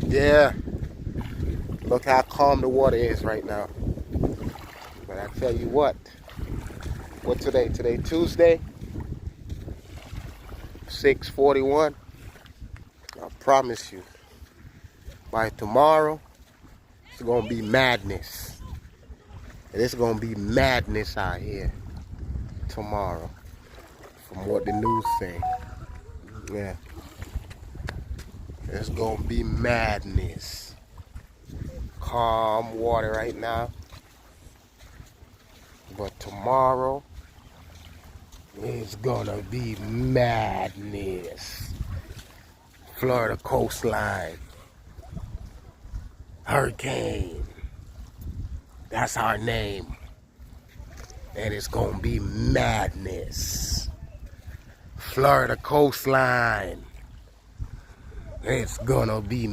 Yeah, look how calm the water is right now. But I tell you what today? Today Tuesday, 6:41. I promise you, by tomorrow, it's gonna be madness. It's gonna be madness out here tomorrow, from what the news say. Yeah, it's gonna be madness. Calm water right now, but tomorrow it's gonna be madness. Florida coastline, hurricane. That's our name. And it's gonna be madness. Florida coastline. It's gonna be